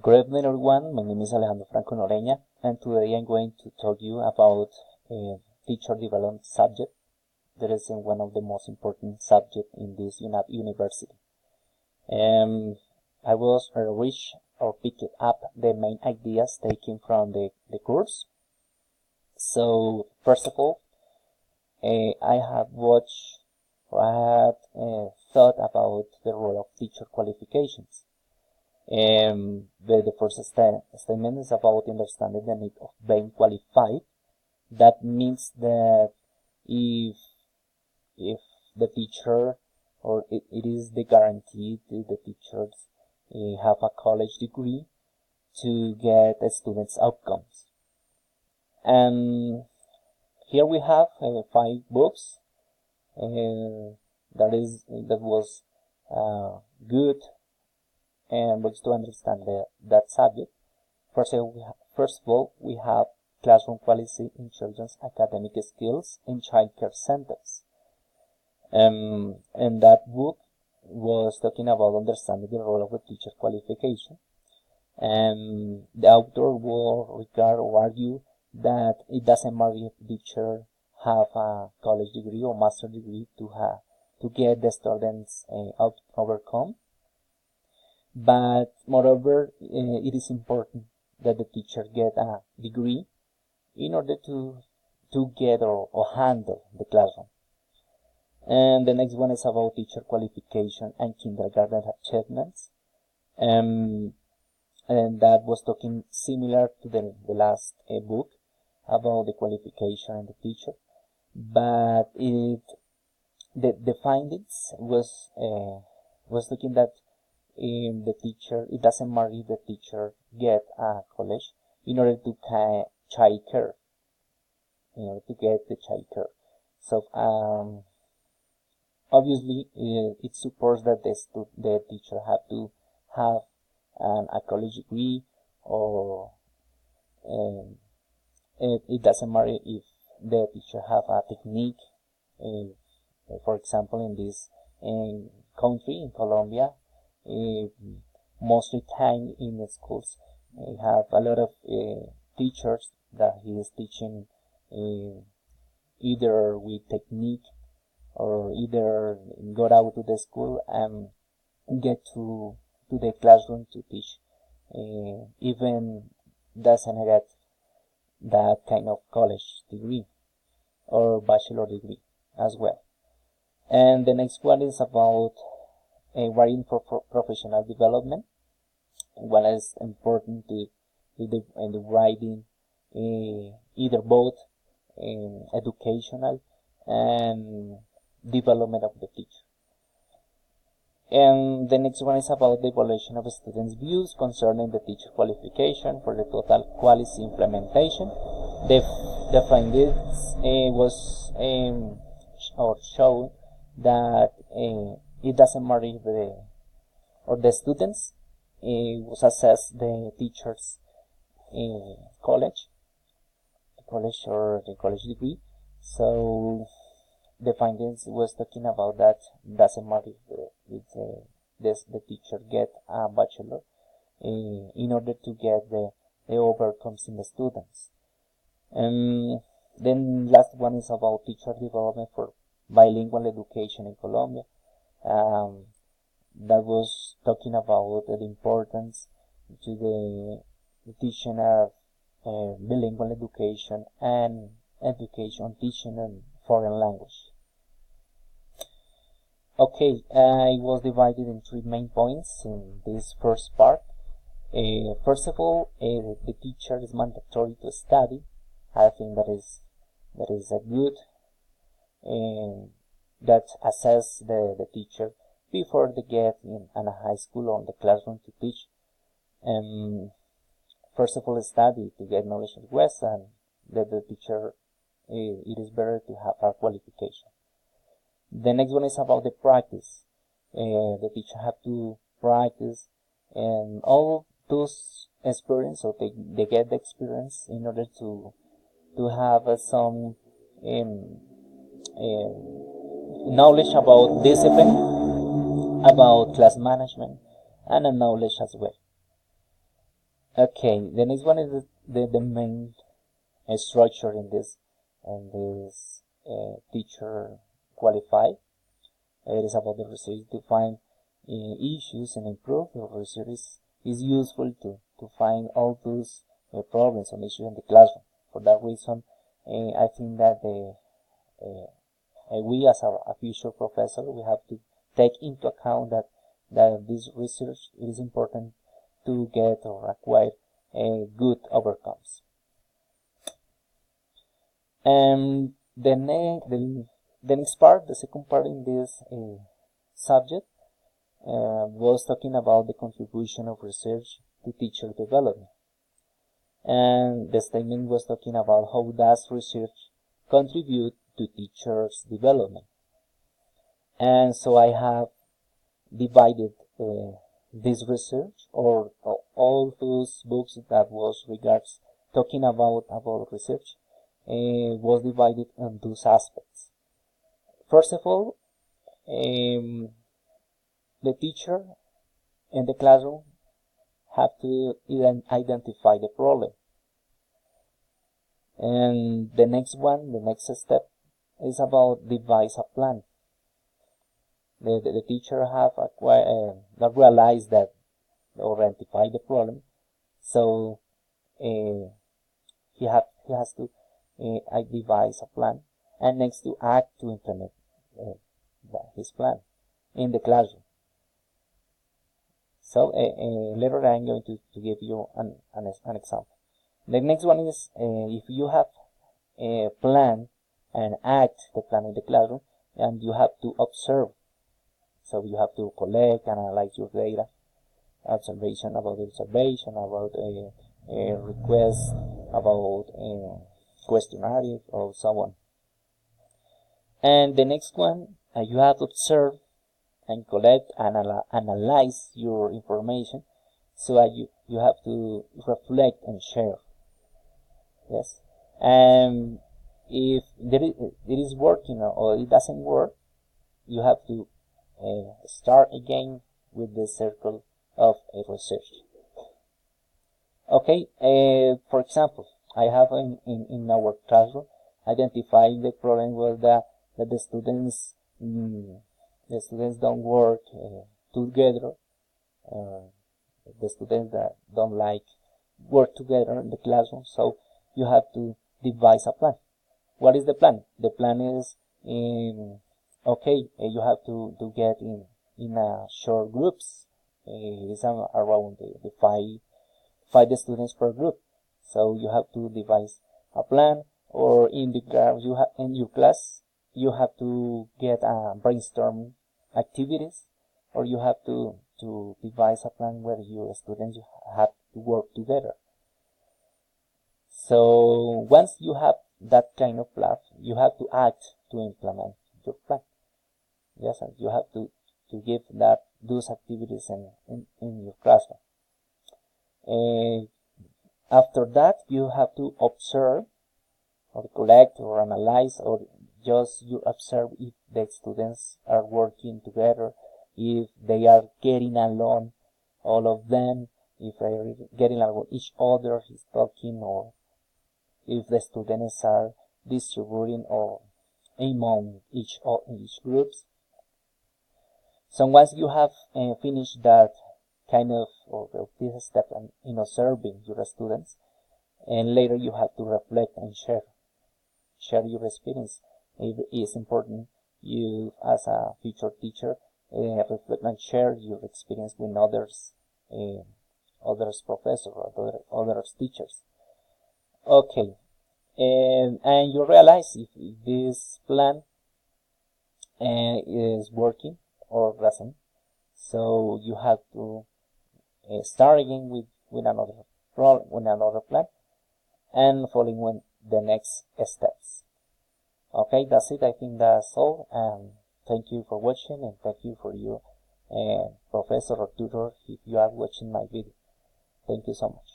Good evening, everyone. My name is Alejandro Franco Noreña, and today I'm going to talk you about a teacher development subject that is one of the most important subjects in this university. I was reach or picked up the main ideas taken from the course. So first of all, I have watched or I had thought about the role of teacher qualifications. The first statement is about understanding the need of being qualified. That means that if the teacher, or it is the guarantee to the teachers have a college degree to get the students' outcomes. And here we have 5 books that was good and books to understand that subject. First of all, we have Classroom Quality in Children's Academic Skills in Childcare Centers. And that book was talking about understanding the role of a teacher qualification. And the author will regard or argue that it doesn't matter if the teacher have a college degree or master degree to get the students overcome. But moreover, it is important that the teacher get a degree in order to get or handle the classroom. And the next one is about teacher qualification and kindergarten achievements. And that was talking similar to the last book about the qualification and the teacher. But the findings was looking that the teacher, it doesn't matter if the teacher get a college in order to childcare, in order to get the childcare. So obviously it supports that the teacher have to have a college degree, or it doesn't matter if the teacher have a technique. For example, in this country, in Colombia, mostly time in the schools, we have a lot of teachers that he is teaching either with technique or either go out to the school and get to the classroom to teach, even doesn't get that kind of college degree or bachelor degree as well. And the next one is about writing for professional development. What is important to the writing, either both educational and development of the teacher. And the next one is about the evaluation of students' views concerning the teacher qualification for the total quality implementation. The findings was or shown that it doesn't matter if the students was assess the teachers college or the college degree. So the findings was talking about that doesn't matter if the teacher get a bachelor in order to get the overcomes in the students. And then last one is about teacher development for bilingual education in Colombia. That was talking about the importance to the teaching of bilingual education and education teaching in foreign language. Okay, I was divided in 3 main points in this first part. First of all, the teacher is mandatory to study. I think that is a good that assess the teacher before they get in a high school or in the classroom to teach. First of all, study to get knowledge of West, and that the teacher, it is better to have a qualification. The next one is about the practice. The teacher have to practice and all those experience, so they get the experience in order to have some knowledge about discipline, about class management, and a knowledge as well. Okay, the next one is the main structure in this teacher qualified. It is about the research to find issues and improve. The research is useful to find all those problems and issues in the classroom. For that reason, I think that we as a future professor, we have to take into account that this research is important to get or acquire good outcomes. And the next part, the second part in this subject, was talking about the contribution of research to teacher development. And the statement was talking about how does research contribute to teachers' development. And so I have divided this research, or all those books that was regards talking about research, was divided in those aspects. First of all, the teacher in the classroom have to identify the problem. And the next step is about devise a plan. The teacher have not realized that or identify the problem, so he has to devise a plan, and next to act to implement his plan in the classroom. So later I'm going to give you an example. The next one is if you have a plan and act the plan in the classroom, and you have to observe. So you have to collect, analyze your data, about a request, about a questionnaire, or so on. And the next one, you have to observe and collect and analyze your information, so you have to reflect and share. Yes, and if it is working or it doesn't work, you have to start again with the circle of research. Okay, for example, I have in our classroom identified the problem was that the students don't work together. The students that don't like work together in the classroom, so you have to devise a plan. What is the plan? The plan is okay, you have to get in short groups. It's around the five students per group. So you have to devise a plan, or in your class you have to get brainstorm activities, or you have to devise a plan where your students have to work together. So once you have that kind of plan, you have to act to implement your plan. Yes, and you have to give those activities in your classroom. After that, you have to observe or collect or analyze, or just you observe if the students are working together, if they are getting along, all of them, if they are getting along each other, is talking, or if the students are distributing or among each groups. So once you have finished that kind of this step in observing your students, and later you have to reflect and share your experience. It is important you as a future teacher reflect and share your experience with others professors or others teachers. Okay, and you realize if this plan is working or doesn't, so you have to start again with another plan, and following the next steps. Okay, that's it. I think that's all, and thank you for watching, and thank you for you, professor or tutor, if you are watching my video. Thank you so much.